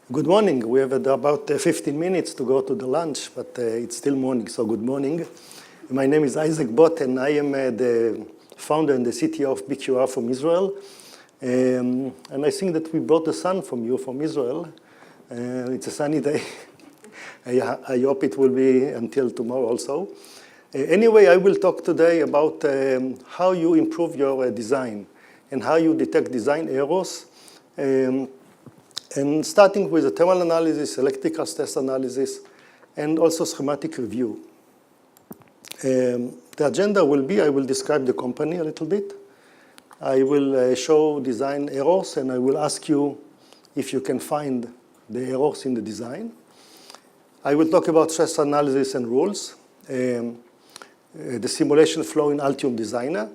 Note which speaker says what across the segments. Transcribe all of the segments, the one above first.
Speaker 1: Good morning. We have about 15 minutes to go to the lunch, but it's still morning, so good morning. My name is Yizhak Bot, and I am the founder and the CTO of BQR from Israel. And I think that we brought the sun from you from Israel. It's a sunny day. I hope it will be until tomorrow also. Anyway, I will talk today about how you improve your design and how you detect design errors. And starting with the thermal analysis, electrical test analysis, and also schematic review. The agenda will be, I will describe the company a little bit. I will show design errors, and I will ask you if you can find the errors in the design. I will talk about stress analysis and rules, the simulation flow in Altium Designer,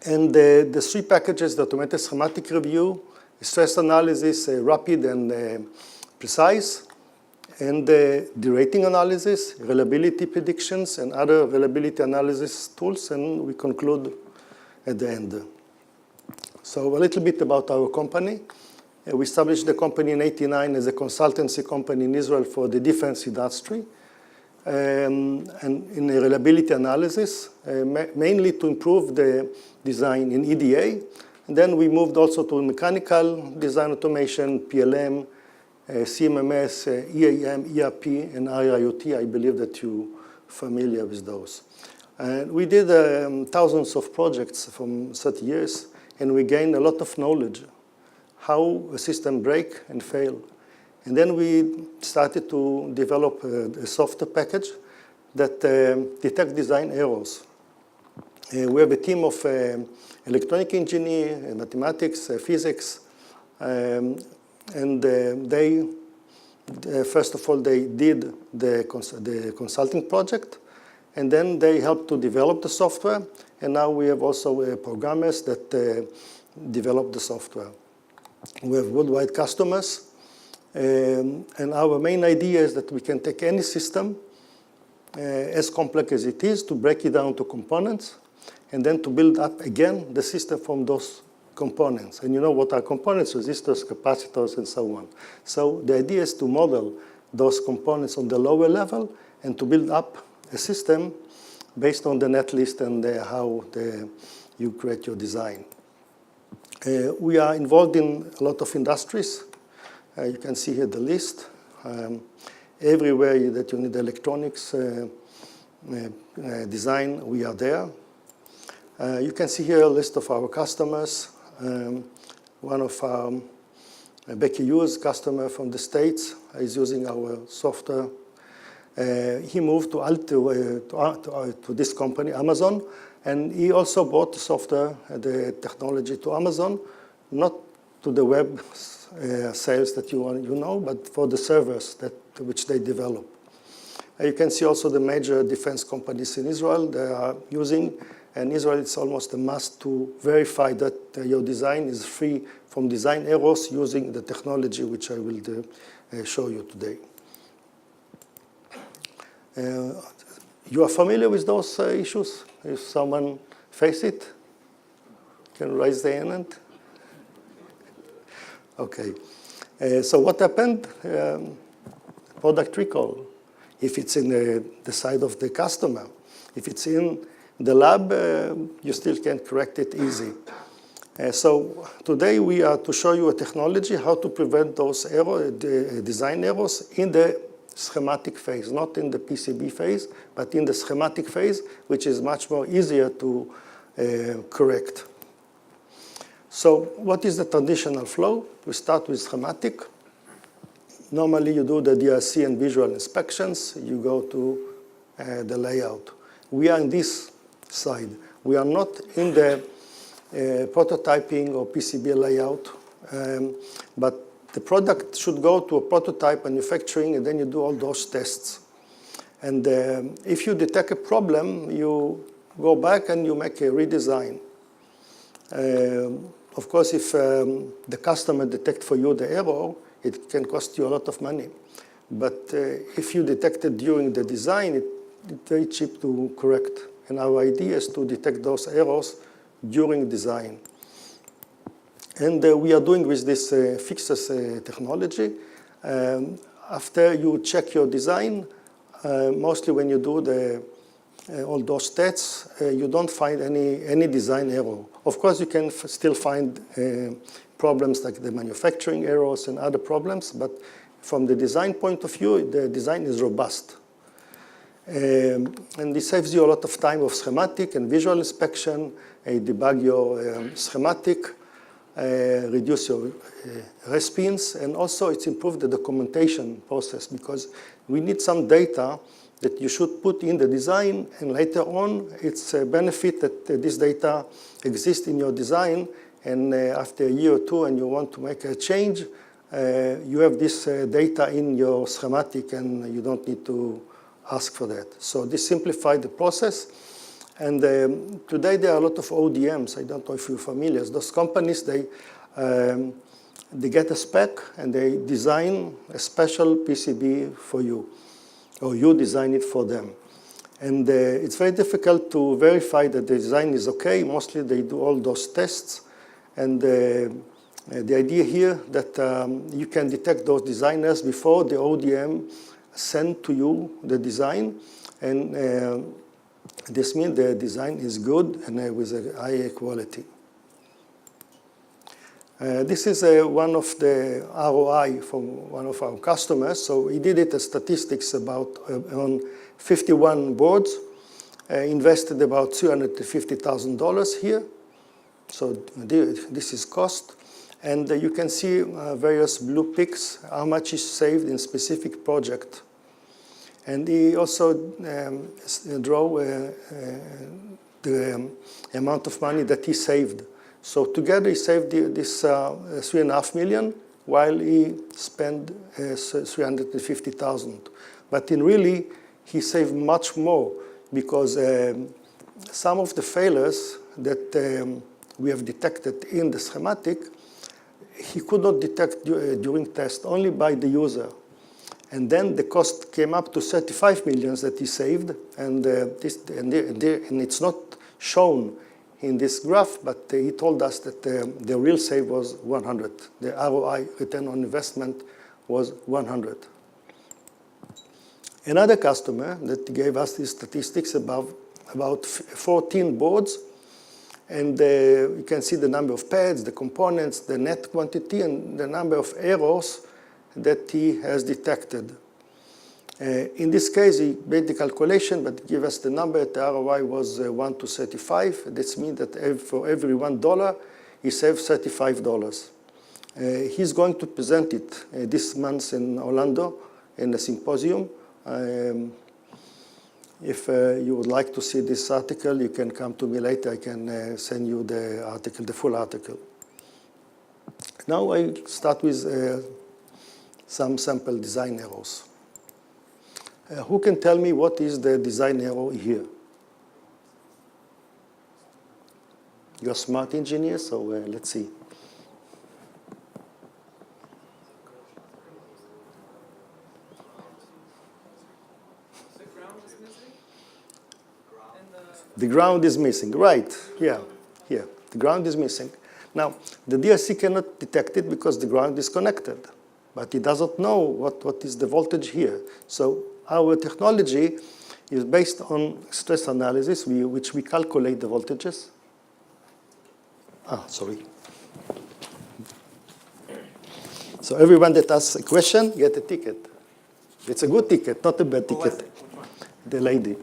Speaker 1: and the three packages, the automated schematic review, stress analysis, rapid and precise, and derating analysis, reliability predictions, and other reliability analysis tools, and we conclude at the end. So a little bit about our company. We established the company in '89 as a consultancy company in Israel for the defense industry, and in reliability analysis, mainly to improve the design in EDA. And then we moved also to mechanical design automation, PLM, CMMS, EAM, ERP, and IIoT. I believe that you're familiar with those. And we did thousands of projects from 30 years, and we gained a lot of knowledge how a system break and fail. And then we started to develop a software package that detect design errors. We have a team of electronic engineer, mathematics, physics, and they, first of all, they did the consulting project, and then they helped to develop the software, and now we have also programmers that develop the software. We have worldwide customers, and our main idea is that we can take any system, as complex as it is, to break it down to components, and then to build up again the system from those components. And you know what are components? Resistors, capacitors, and so on. So the idea is to model those components on the lower level and to build up a system based on the netlist and how you create your design. We are involved in a lot of industries. You can see here the list. Everywhere that you need electronics design, we are there. You can see here a list of our customers. One of our Vceo's customer from the States is using our software. He moved to this company, Amazon, and he also bought the software, the technology to Amazon, not to the web sales that you know, but for the servers which they develop. You can see also the major defense companies in Israel they are using. And Israel, it's almost a must to verify that your design is free from design errors using the technology which I will show you today. You are familiar with those issues? If someone face it, can raise their hand. Okay. So what happened? Product recall. If it's in the side of the customer, if it's in the lab, you still can correct it easy. So today we are to show you a technology how to prevent those design errors in the schematic phase, not in the PCB phase, but in the schematic phase, which is much more easier to correct. So what is the traditional flow? We start with schematic. Normally you do the DRC and visual inspections. You go to the layout. We are in this side. We are not in the prototyping or PCB layout, but the product should go to a prototype manufacturing, and then you do all those tests. And if you detect a problem, you go back and you make a redesign. Of course, if the customer detects for you the error, it can cost you a lot of money. But if you detect it during the design, it's very cheap to correct. And our idea is to detect those errors during design. And we are doing with this fiXtress technology. After you check your design, mostly when you do all those tests, you don't find any design error. Of course, you can still find problems like the manufacturing errors and other problems, but from the design point of view, the design is robust. And it saves you a lot of time of schematic and visual inspection, debug your schematic, reduce your respins, and also it's improved the documentation process because we need some data that you should put in the design, and later on, it's a benefit that this data exists in your design, and after a year or two, and you want to make a change, you have this data in your schematic, and you don't need to ask for that. So this simplified the process, and today there are a lot of ODMs. I don't know if you're familiar. Those companies, they get a spec, and they design a special PCB for you, or you design it for them. And it's very difficult to verify that the design is okay. Mostly they do all those tests. And the idea here that you can detect those designers before the ODM send to you the design. And this means the design is good and with a high quality. This is one of the ROI from one of our customers. So he did it as statistics about on 51 boards, invested about $350,000 here. So this is cost. And you can see various blue picks, how much is saved in specific project. And he also drew the amount of money that he saved. So together he saved this $3.5 million, while he spent $350,000. But in really, he saved much more because some of the failures that we have detected in the schematic, he could not detect during test, only by the user. And then the cost came up to 35 million that he saved, and it's not shown in this graph, but he told us that the real save was 100. The ROI, return on investment, was 100. Another customer that gave us these statistics about 14 boards, and you can see the number of pads, the components, the net quantity, and the number of errors that he has detected. In this case, he made the calculation, but give us the number. The ROI was 1 to 35. This means that for every $1, he saved $35. He's going to present it this month in Orlando in a symposium. If you would like to see this article, you can come to me later. I can send you the article, the full article. Now I start with some sample design errors. Who can tell me what is the design error here? You're smart engineers, so let's see. The ground is missing, right? Yeah. The ground is missing. Now, the DSC cannot detect it because the ground is connected, but it doesn't know what is the voltage here. So our technology is based on stress analysis, which we calculate the voltages. Sorry. So everyone that asks a question, get a ticket. It's a good ticket, not a bad ticket. The lady.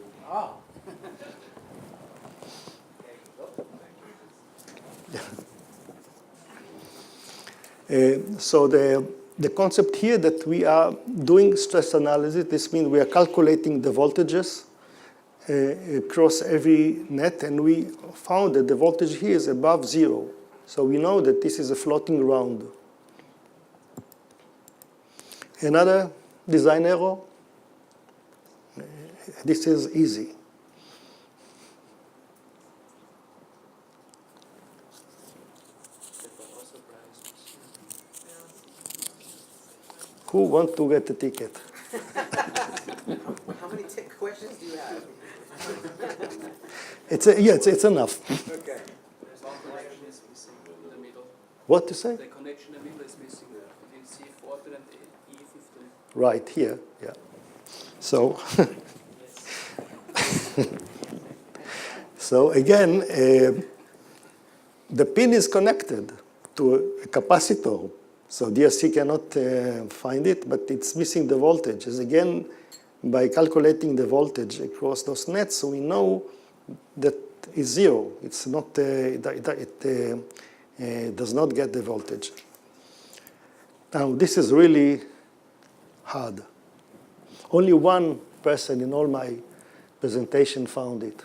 Speaker 1: So the concept here that we are doing stress analysis, this means we are calculating the voltages across every net, and we found that the voltage here is above 0. So we know that this is a floating ground. Another design error, this is easy. Who wants to get a ticket?
Speaker 2: How many questions do you have?
Speaker 1: It's enough.
Speaker 2: Okay.
Speaker 3: There's alteration is missing in the middle.
Speaker 1: What to say?
Speaker 2: The connection in the middle is missing there between C14 and E15.
Speaker 1: Right here, yeah. So, so again, the pin is connected to a capacitor. So DSC cannot find it, but it's missing the voltage. As again, by calculating the voltage across those nets, we know that is zero. It's not, it does not get the voltage. Now, this is really hard. Only one person in all my presentation found it.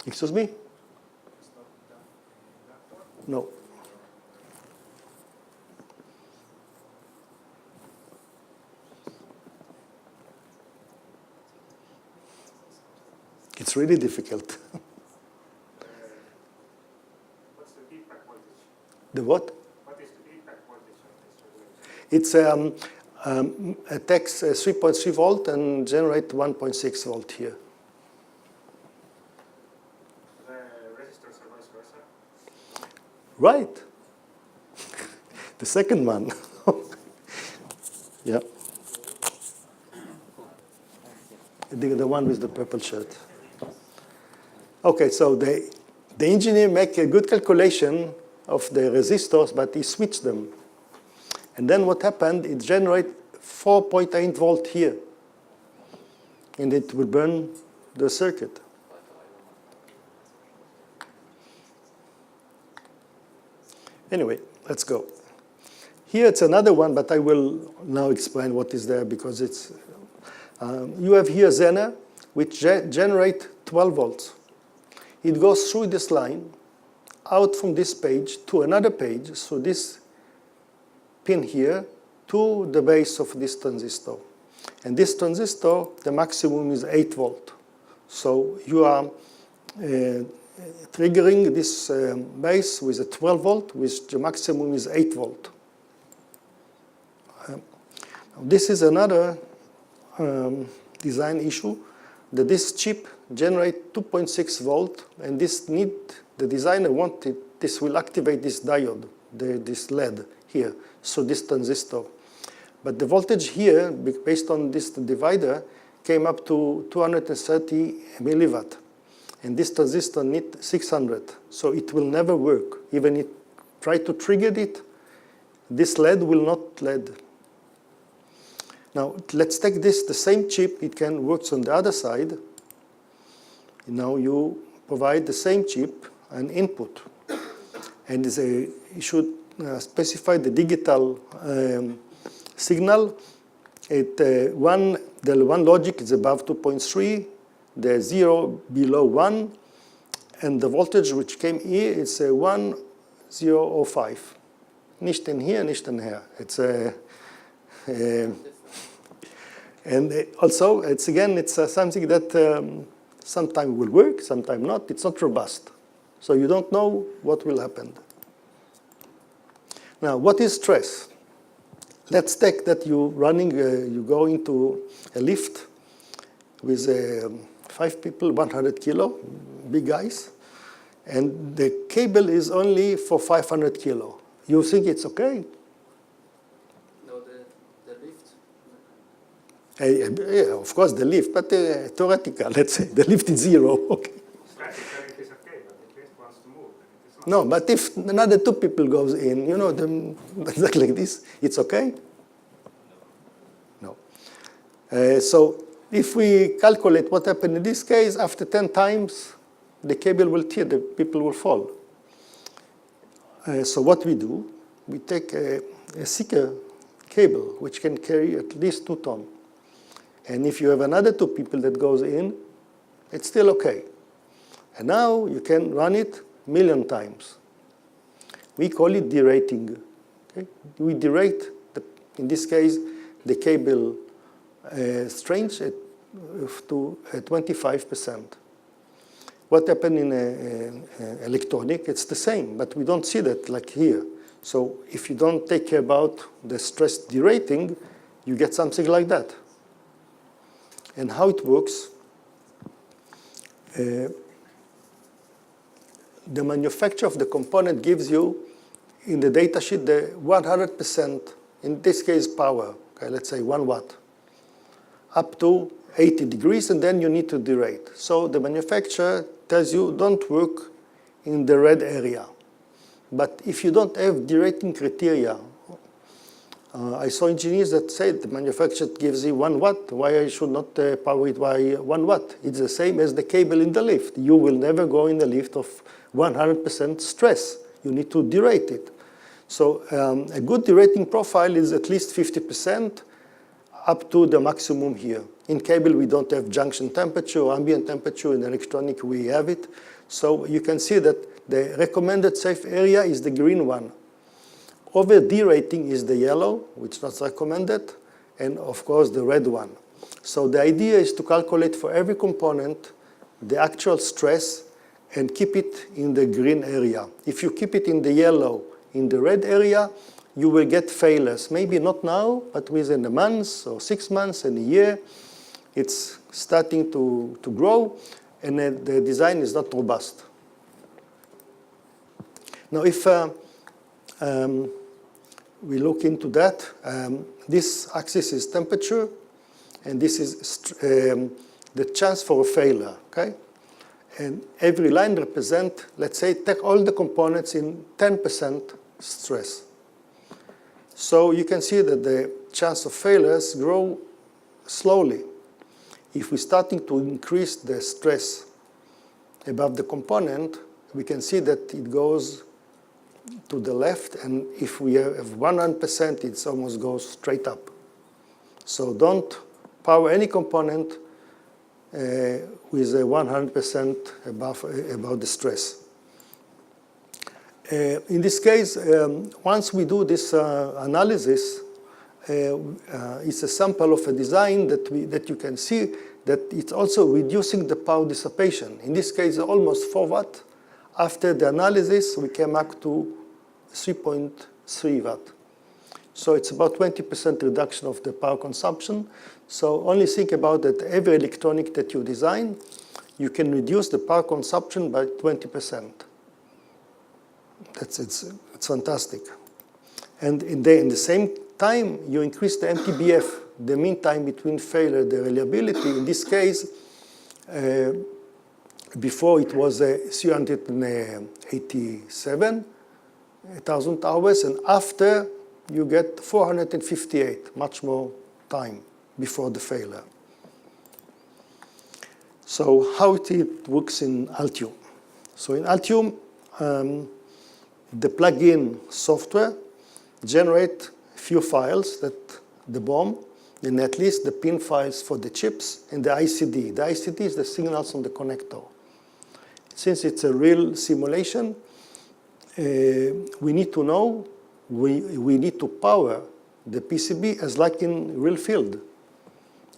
Speaker 1: Excuse me? No. It's really difficult.
Speaker 3: What's the feedback voltage?
Speaker 1: The what?
Speaker 3: What is the feedback voltage of this regulation?
Speaker 1: It's a takes 3.3 volt and generate 1.6 volt here.
Speaker 3: The resistors are vice versa?
Speaker 1: Right. The second one. Yeah. The one with the purple shirt. Okay, so the engineer make a good calculation of the resistors, but he switched them. And then what happened, it generated 4.8 volt here. And it will burn the circuit. Anyway, let's go. Here it's another one, but I will now explain what is there because it's, you have here Zener, which generate 12 volts. It goes through this line, out from this page to another page, so this pin here, to the base of this transistor. And this transistor, the maximum is 8 volt. So you are triggering this base with a 12 volt, which the maximum is 8 volt. This is another design issue, that this chip generates 2.6 volt, and this need, the designer wanted, this will activate this diode, this LED here, so this transistor. But the voltage here, based on this divider, came up to 230 milliwatt. And this transistor needs 600, so it will never work. Even if try to trigger it, this LED will not LED. Now, let's take this, the same chip, it can work on the other side. Now you provide the same chip, an input. And you should specify the digital signal. The one logic is above 2.3, the 0 below 1, and the voltage which came here is 1,005. Nicht in here, nicht in here. It's and also, it's again, it's something that sometimes will work, sometimes not. It's not robust. So you don't know what will happen. Now, what is stress? Let's take that you go into a lift with 5 people, 100 kilo, big guys, and the cable is only for 500 kilo. You think it's okay?
Speaker 2: No, the lift.
Speaker 1: Yeah, of course, the lift, but theoretical, let's say. The lift is 0, okay.
Speaker 3: Statically it is okay, but the lift wants to move, then it is not.
Speaker 1: No, but if another 2 people goes in, you know, like this, it's okay? No. So if we calculate what happened in this case, after 10 times, the cable will tear, the people will fall. So what we do, we take a thicker cable, which can carry at least 2 tons. And if you have another 2 people that goes in, it's still okay. And now you can run it 1,000,000 times. We call it derating. Okay? We derate, in this case, the cable strength to 25%. What happened in electronic, it's the same, but we don't see that like here. So if you don't take care about the stress derating, you get something like that. And how it works, the manufacturer of the component gives you, in the datasheet, the 100%, in this case, power, okay, let's say 1 watt, up to 80 degrees, and then you need to derate. So the manufacturer tells you, don't work in the red area. But if you don't have derating criteria, I saw engineers that said the manufacturer gives you 1 watt, why I should not power it by 1 watt? It's the same as the cable in the lift. You will never go in the lift of 100% stress. You need to derate it. So a good derating profile is at least 50% up to the maximum here. In cable, we don't have junction temperature or ambient temperature. In electronic, we have it. So you can see that the recommended safe area is the green one. Over derating is the yellow, which is not recommended, and of course the red one. So the idea is to calculate for every component the actual stress and keep it in the green area. If you keep it in the yellow, in the red area, you will get failures. Maybe not now, but within a month or 6 months and a year, it's starting to grow, and the design is not robust. Now, if we look into that, this axis is temperature, and this is the chance for a failure, okay? And every line represents, let's say, take all the components in 10% stress. So you can see that the chance of failures grow slowly. If we're starting to increase the stress above the component, we can see that it goes to the left, and if we have 100%, it almost goes straight up. So don't power any component with a 100% above the stress. In this case, once we do this analysis, it's a sample of a design that you can see that it's also reducing the power dissipation. In this case, almost 4 watt. After the analysis, we came up to 3.3 watt. So it's about 20% reduction of the power consumption. So only think about that every electronic that you design, you can reduce the power consumption by 20%. It's fantastic. And in the same time, you increase the MTBF, the mean time between failure, the reliability. In this case, before it was 387,000 hours, and after you get 458, much more time before the failure. So how it works in Altium? So in Altium, the plug-in software generate a few files, that the BOM, the netlist, the pin files for the chips, and the ICD. The ICD is the signals on the connector. Since it's a real simulation, we need to know, we need to power the PCB as like in real field.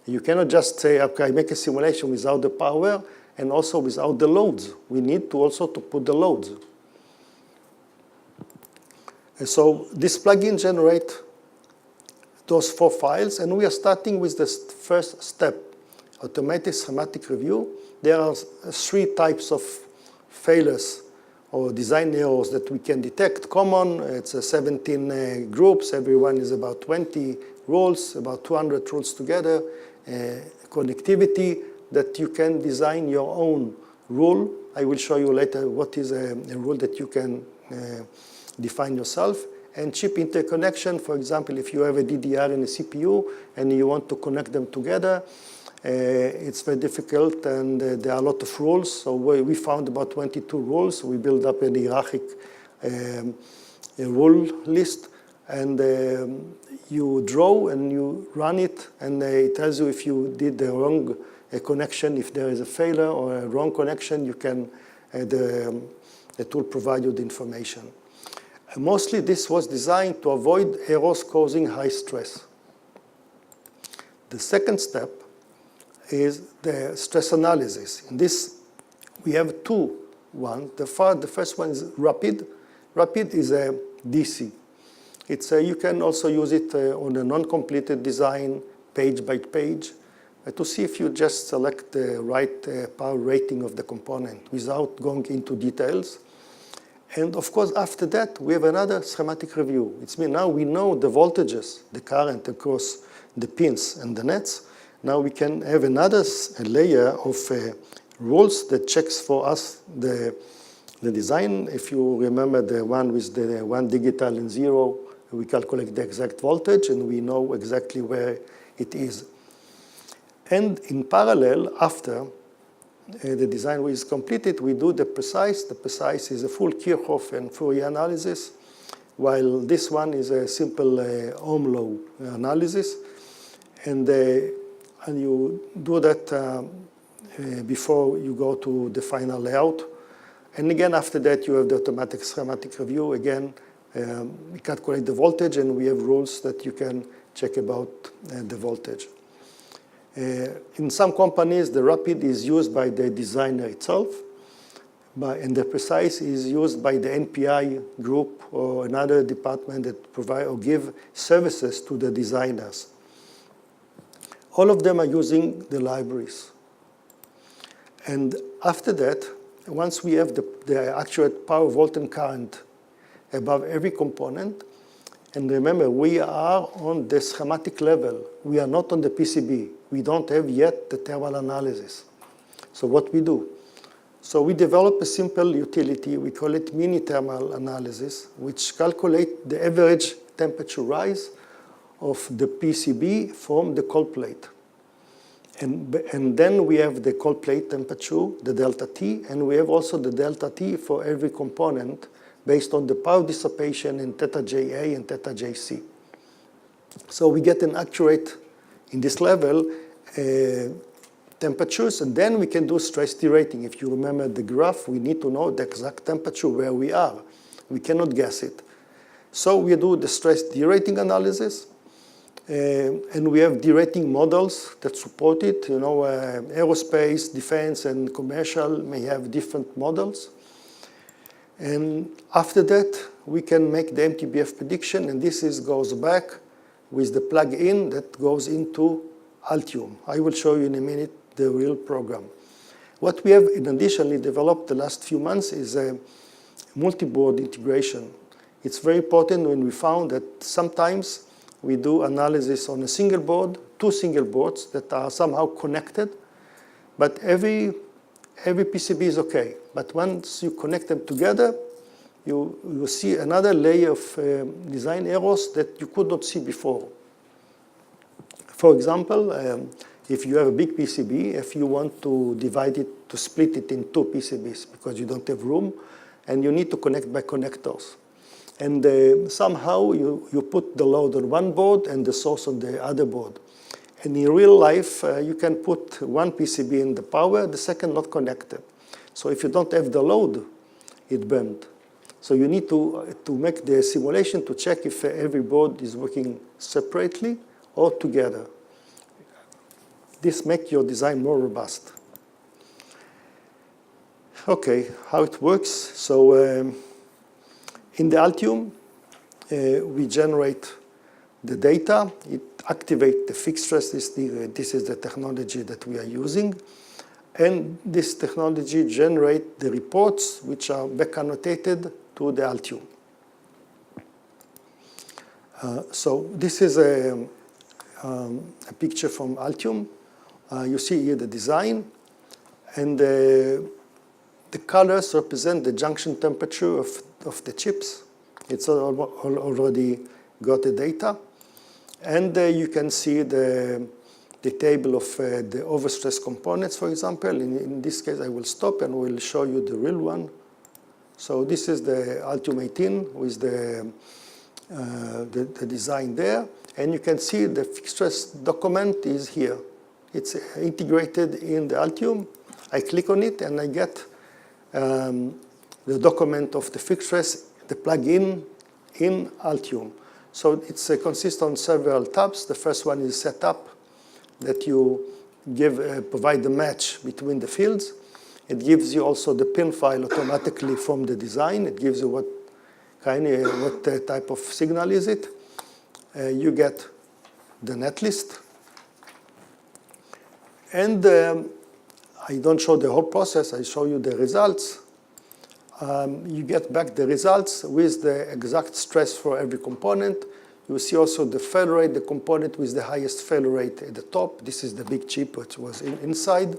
Speaker 1: You cannot just say, okay, I make a simulation without the power and also without the loads. We need to also to put the loads. And so this plugin generates those 4 files, and we are starting with the first step, automatic schematic review. There are 3 types of failures or design errors that we can detect. Common, it's 17 groups, everyone is about 20 rules, about 200 rules together. Connectivity, that you can design your own rule. I will show you later what is a rule that you can define yourself. And chip interconnection, for example, if you have a DDR and a CPU and you want to connect them together, it's very difficult, and there are a lot of rules. So we found about 22 rules. We built up a hierarchic rule list, and you draw and you run it, and it tells you if you did the wrong connection, if there is a failure or a wrong connection, you can, the tool provide you the information. Mostly this was designed to avoid errors causing high stress. The second step is the stress analysis. In this, we have 2. The first one is rapid. Rapid is a DC. You can also use it on a non-completed design, page by page. to see if you just select the right power rating of the component without going into details. And of course, after that, we have another schematic review. It's mean now we know the voltages, the current across the pins and the nets. Now we can have another layer of rules that checks for us the design. If you remember the one with the 1 digital and 0, we calculate the exact voltage and we know exactly where it is. And in parallel, after the design is completed, we do the precise. The precise is a full Kirchhoff and Fourier analysis, while this one is a simple Ohm law analysis. And you do that before you go to the final layout. And again, after that, you have the automatic schematic review. Again, we calculate the voltage, and we have rules that you can check about the voltage. In some companies, the rapid is used by the designer itself, and the precise is used by the NPI group or another department that provide or give services to the designers. All of them are using the libraries. And after that, once we have the actual power, volt, and current above every component, and remember, we are on the schematic level. We are not on the PCB. We don't have yet the thermal analysis. So what we do? So we develop a simple utility. We call it mini thermal analysis, which calculates the average temperature rise of the PCB from the cold plate. And then we have the cold plate temperature, the delta T, and we have also the delta T for every component based on the power dissipation in theta JA and theta JC. So we get an accurate, in this level, temperatures, and then we can do stress derating. If you remember the graph, we need to know the exact temperature where we are. We cannot guess it. So we do the stress derating analysis, and we have derating models that support it. You know, aerospace, defense, and commercial may have different models. And after that, we can make the MTBF prediction, and this goes back with the plug-in that goes into Altium. I will show you in a minute the real program. What we have in additionally developed the last few months is a multi-board integration. It's very important when we found that sometimes we do analysis on a single board, 2 single boards that are somehow connected, but every PCB is okay. But once you connect them together, you see another layer of design errors that you could not see before. For example, if you have a big PCB, if you want to divide it, to split it in 2 PCBs because you don't have room, and you need to connect by connectors. And somehow you put the load on one board and the source on the other board. And in real life, you can put one PCB in the power, the second not connected. So if you don't have the load, it burned. So you need to make the simulation to check if every board is working separately or together. This makes your design more robust. Okay, how it works. So in the Altium, we generate the data. It activates the fiXtress. This is the technology that we are using. And this technology generates the reports, which are back annotated to the Altium. So this is a picture from Altium. You see here the design. And the colors represent the junction temperature of the chips. It's already got the data. And you can see the table of the overstress components, for example. In this case, I will stop and will show you the real one. So this is the Altium 18 with the design there. And you can see the fiXtress document is here. It's integrated in the Altium. I click on it, and I get the document of the fiXtress, the plugin in Altium. So it consists on several tabs. The first one is setup, that you provide the match between the fields. It gives you also the pin file automatically from the design. It gives you what type of signal is it. You get the netlist. And I don't show the whole process, I show you the results. You get back the results with the exact stress for every component. You see also the failure rate, the component with the highest failure rate at the top. This is the big chip which was inside.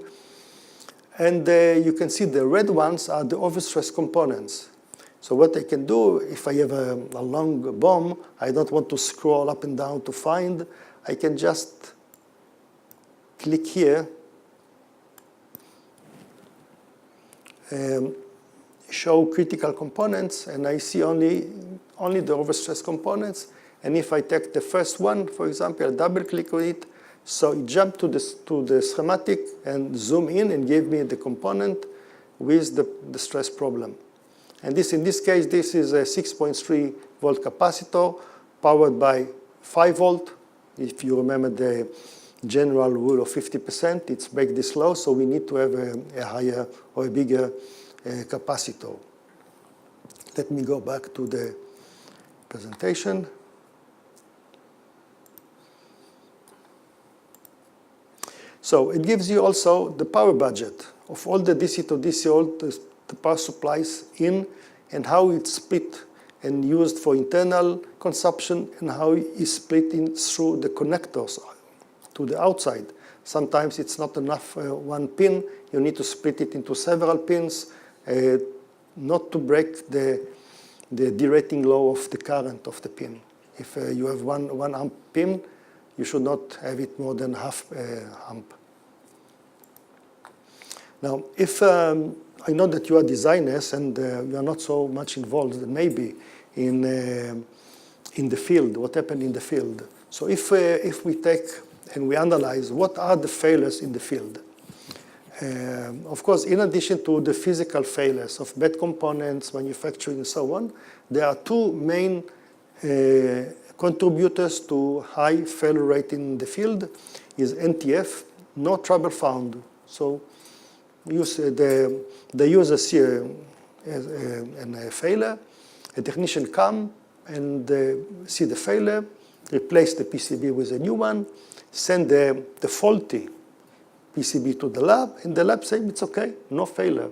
Speaker 1: And you can see the red ones are the overstressed components. So what I can do, if I have a long bomb, I don't want to scroll up and down to find, I can just click here, show critical components, and I see only the overstressed components. And if I take the first one, for example, I double click on it, so it jumped to the schematic and zoom in and gave me the component with the stress problem. And in this case, this is a 6.3 volt capacitor powered by 5 volt. If you remember the general rule of 50%, it's break this low, so we need to have a higher or a bigger capacitor. Let me go back to the presentation. So it gives you also the power budget of all the DC to DC, all the power supplies in, and how it's split and used for internal consumption, and how it's split in through the connectors to the outside. Sometimes it's not enough one pin. You need to split it into several pins, not to break the derating law of the current of the pin. If you have one amp pin, you should not have it more than half amp. Now, if I know that you are designers and you are not so much involved, maybe in the field, what happened in the field. So if we take and we analyze what are the failures in the field. Of course, in addition to the physical failures of bad components, manufacturing, and so on, there are two main contributors to high failure rate in the field is NTF, no trouble found. So the user see a failure, a technician come and see the failure, replace the PCB with a new one, send the faulty PCB to the lab, and the lab say it's okay, no failure.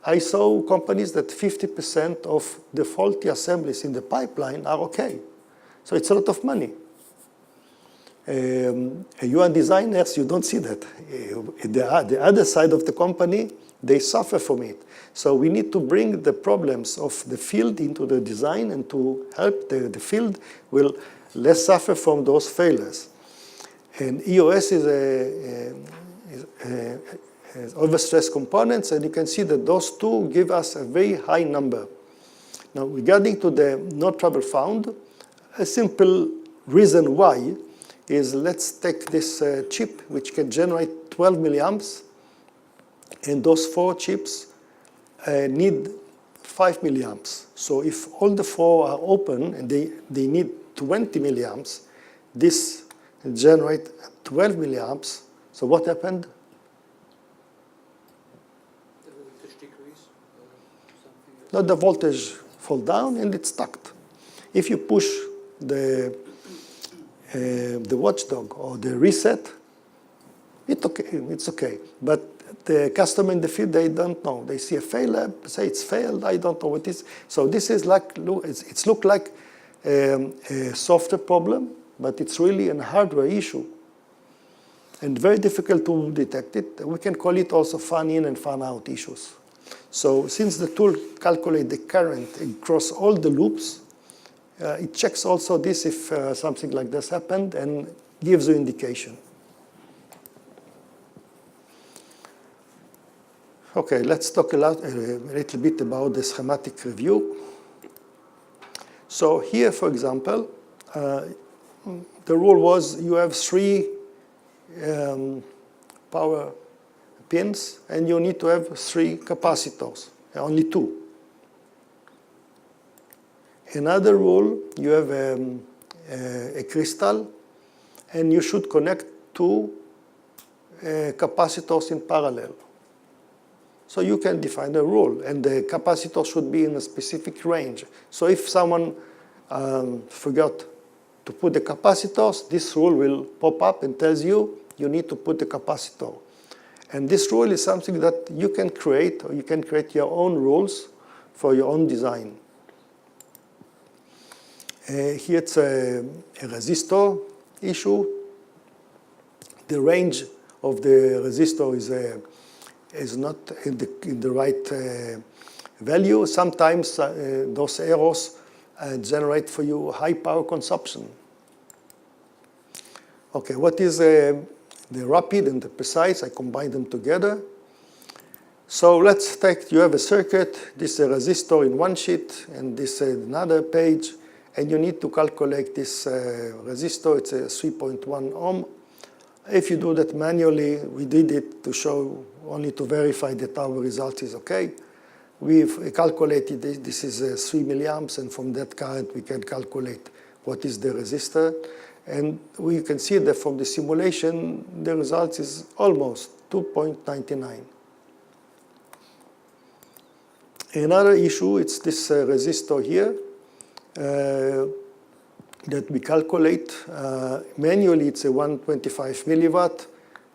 Speaker 1: I saw companies that 50% of the faulty assemblies in the pipeline are okay. So it's a lot of money. You are designers, you don't see that. The other side of the company, they suffer from it. So we need to bring the problems of the field into the design, and to help the field will less suffer from those failures. And EOS is overstressed components, and you can see that those two give us a very high number. Now, regarding to the no trouble found, a simple reason why is, let's take this chip which can generate 12 milliamps, and those 4 chips need 5 milliamps. So if all the 4 are open and they need 20 milliamps, this generate 12 milliamps. So what happened?
Speaker 2: The voltage decrease, something.
Speaker 1: No, the voltage fall down and it's stuck. If you push the watchdog or the reset, it's okay. But the customer in the field, they don't know. They see a failure, say it's failed, I don't know what it is. So this is like, it's look like a software problem, but it's really a hardware issue. And very difficult to detect it. We can call it also fan in and fan out issues. So since the tool calculates the current across all the loops, it checks also this if something like this happened, and gives you indication. Okay, let's talk a little bit about the schematic review. So here, for example, the rule was you have 3 power pins, and you need to have 3 capacitors, only 2. Another rule, you have a crystal, and you should connect 2 capacitors in parallel. So you can define a rule, and the capacitor should be in a specific range. So if someone forgot to put the capacitors, this rule will pop up and tells you you need to put the capacitor. And this rule is something that you can create, or you can create your own rules for your own design. Here it's a resistor issue. The range of the resistor is not in the right value. Sometimes those errors generate for you high power consumption. Okay, what is the rapid and the precise? I combine them together. So let's take, you have a circuit, this is a resistor in one sheet, and this is another page, and you need to calculate this resistor. It's a 3.1 ohm. If you do that manually, we did it to show, only to verify that our result is okay. We've calculated this is 3 milliamps, and from that current we can calculate what is the resistor. And we can see that from the simulation, the result is almost 2.99. Another issue, it's this resistor here that we calculate. Manually, it's a 125 milliwatt.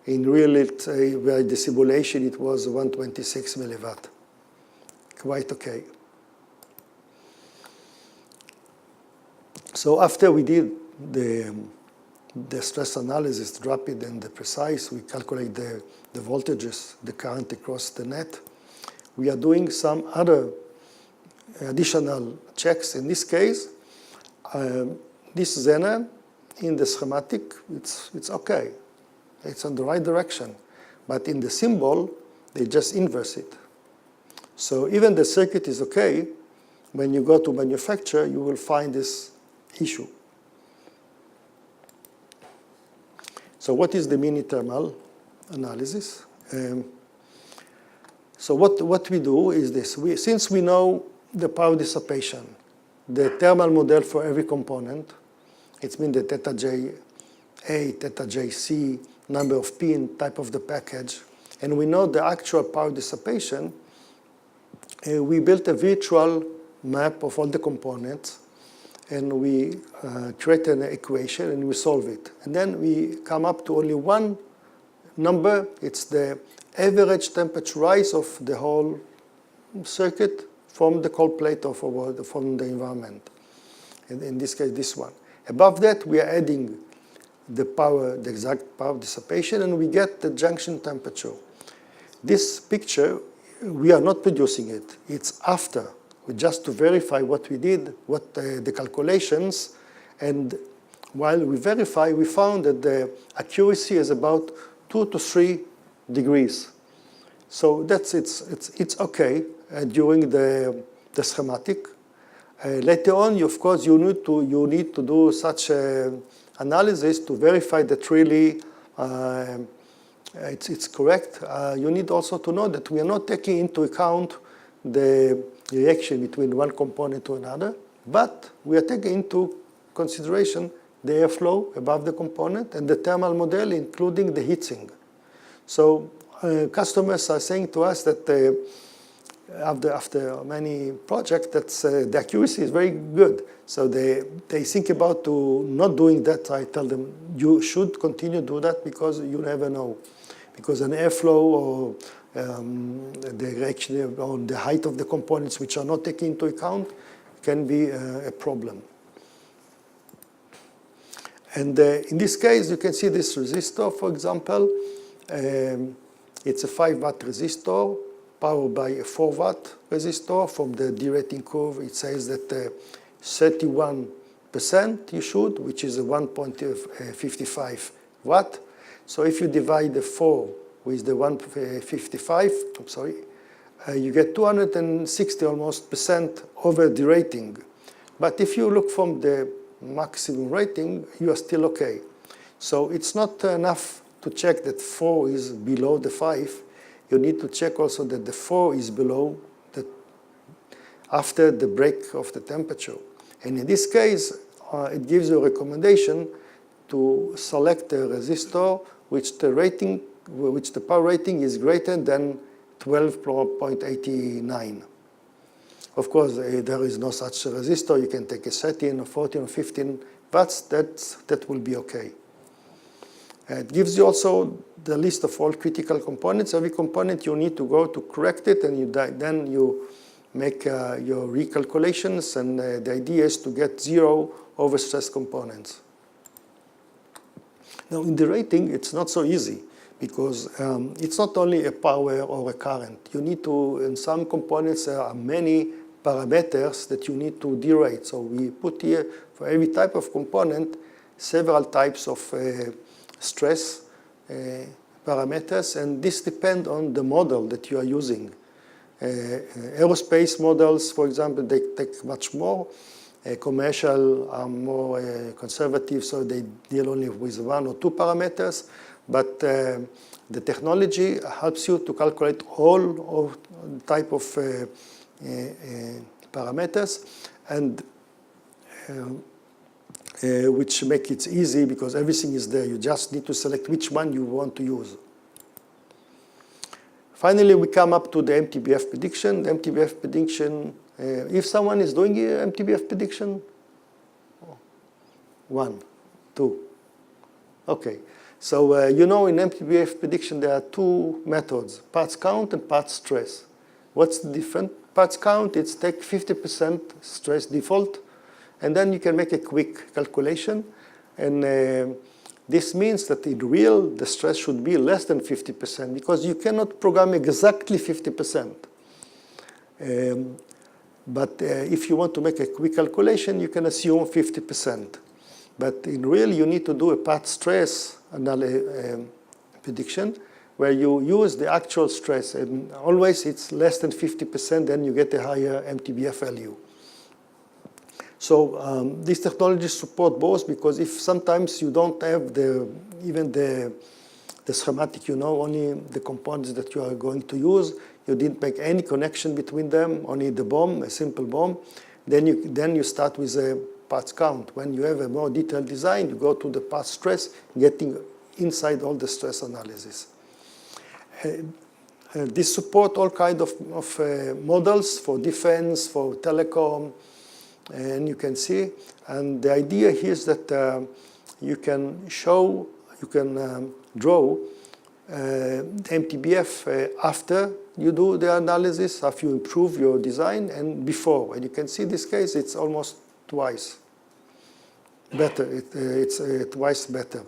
Speaker 1: In real, by the simulation, it was 126 milliwatt. Quite okay. So after we did the stress analysis, the rapid and the precise, we calculate the voltages, the current across the net. We are doing some other additional checks. In this case, this Zener in the schematic, it's okay. It's on the right direction. But in the symbol, they just inverse it. So even the circuit is okay. When you go to manufacture, you will find this issue. So what is the mini-thermal analysis? So what we do is this. Since we know the power dissipation, the thermal model for every component, it means the theta J A, theta J C, number of pin, type of the package, and we know the actual power dissipation, we built a virtual map of all the components, and we create an equation and we solve it. And then we come up to only one number. It's the average temperature rise of the whole circuit from the cold plate or from the environment. And in this case, this one. Above that, we are adding the exact power dissipation, and we get the junction temperature. This picture, we are not producing it. It's after. Just to verify what we did, what the calculations, and while we verify, we found that the accuracy is about 2 to 3 degrees. So it's okay during the schematic. Later on, of course, you need to do such analysis to verify that really it's correct. You need also to know that we are not taking into account the reaction between one component to another, but we are taking into consideration the airflow above the component and the thermal model, including the heatsink. So customers are saying to us that after many projects, that the accuracy is very good. So they think about to not doing that. I tell them, you should continue to do that because you never know. Because an airflow or the reaction on the height of the components which are not taken into account can be a problem. And in this case, you can see this resistor, for example. It's a 5-watt resistor powered by a 4-watt resistor. From the derating curve, it says that 31% you should, which is a 1.55 watt. So if you divide the 4 with the 155, you get 260 almost % over the rating. But if you look from the maximum rating, you are still okay. So it's not enough to check that 4 is below the 5. You need to check also that the 4 is below after the break of the temperature. And in this case, it gives you a recommendation to select a resistor which the power rating is greater than 12.89. Of course, there is no such resistor. You can take a 13 or 14 or 15 watts. That will be okay. It gives you also the list of all critical components. Every component you need to go to correct it, and then you make your recalculations, and the idea is to get 0 overstressed components. Now in derating, it's not so easy, because it's not only a power or a current. You need to, in some components, there are many parameters that you need to derate. So we put here, for every type of component, several types of stress parameters, and this depends on the model that you are using. Aerospace models, for example, they take much more. Commercial are more conservative, so they deal only with 1 or 2 parameters. But the technology helps you to calculate all of type of parameters, and which make it easy because everything is there. You just need to select which one you want to use. Finally, we come up to the MTBF prediction. The MTBF prediction, if someone is doing MTBF prediction, 1, 2. Okay, so you know in MTBF prediction there are 2 methods, parts count and parts stress. What's the difference? Parts count, it's take 50% stress default, and then you can make a quick calculation, and this means that in real, the stress should be less than 50%, because you cannot program exactly 50%. But if you want to make a quick calculation, you can assume 50%. But in real, you need to do a part stress prediction, where you use the actual stress, and always it's less than 50%, then you get a higher MTBF value. So these technologies support both, because if sometimes you don't have even the schematic, you know, only the components that you are going to use, you didn't make any connection between them, only the BOM, a simple BOM, then you start with a parts count. When you have a more detailed design, you go to the parts stress, getting inside all the stress analysis. This support all kinds of models for defense, for telecom, and you can see. And the idea here is that you can draw the MTBF after you do the analysis, after you improve your design, and before. And you can see this case, it's almost twice better. It's twice better.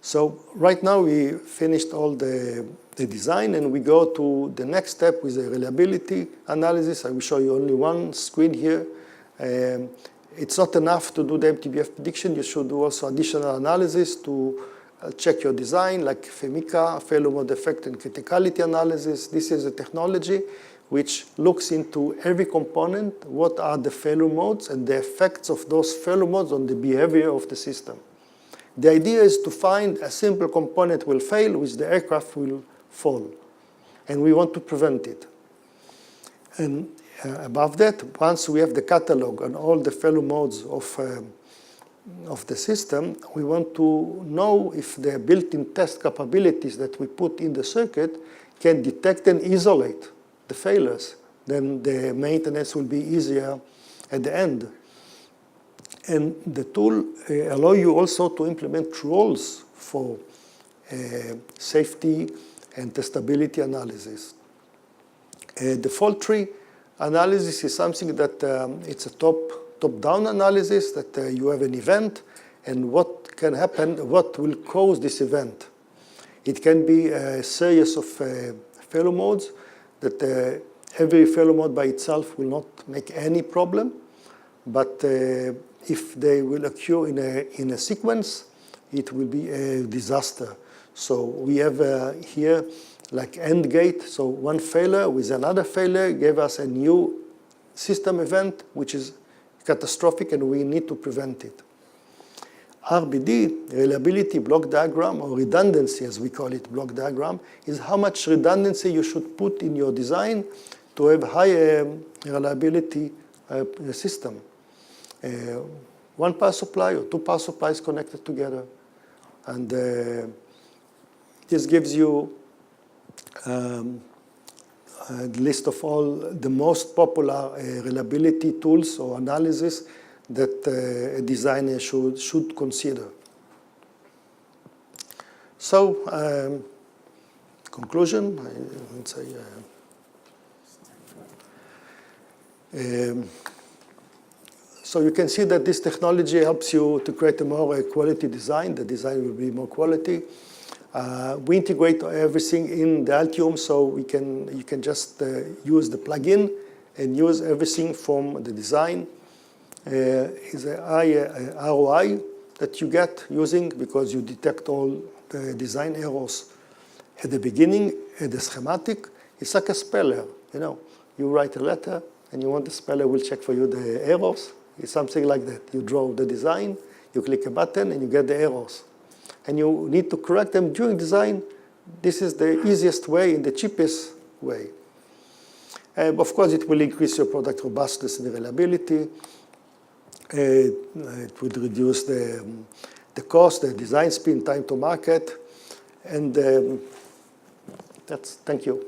Speaker 1: So right now we finished all the design, and we go to the next step with the reliability analysis. I will show you only one screen here. It's not enough to do the MTBF prediction. You should do also additional analysis to check your design, like FEMICA, failure mode effect and criticality analysis. This is a technology which looks into every component, what are the failure modes and the effects of those failure modes on the behavior of the system. The idea is to find a simple component will fail, which the aircraft will fall. And we want to prevent it. And above that, once we have the catalog and all the failure modes of the system, we want to know if the built-in test capabilities that we put in the circuit can detect and isolate the failures. Then the maintenance will be easier at the end. And the tool allows you also to implement rules for safety and testability analysis. The fault tree analysis is something that it's a top-down analysis, that you have an event and what can happen, what will cause this event. It can be a series of failure modes that every failure mode by itself will not make any problem, but if they will occur in a sequence, it will be a disaster. So we have here like AND gate. So one failure with another failure gave us a new system event, which is catastrophic, and we need to prevent it. RBD, reliability block diagram, or redundancy as we call it, block diagram, is how much redundancy you should put in your design to have high reliability system. One power supply or 2 power supplies connected together. And this gives you a list of all the most popular reliability tools or analysis that a designer should consider. So, conclusion, let's say, so you can see that this technology helps you to create a more quality design. The design will be more quality. We integrate everything in the Altium, so you can just use the plugin and use everything from the design. Is a high ROI that you get using because you detect all the design errors at the beginning, at the schematic. It's like a speller, you know. You write a letter and you want the speller will check for you the errors. It's something like that. You draw the design, you click a button and you get the errors. And you need to correct them during design. This is the easiest way and the cheapest way. Of course, it will increase your product robustness and reliability. It would reduce the cost, the design speed, time to market. And thank you.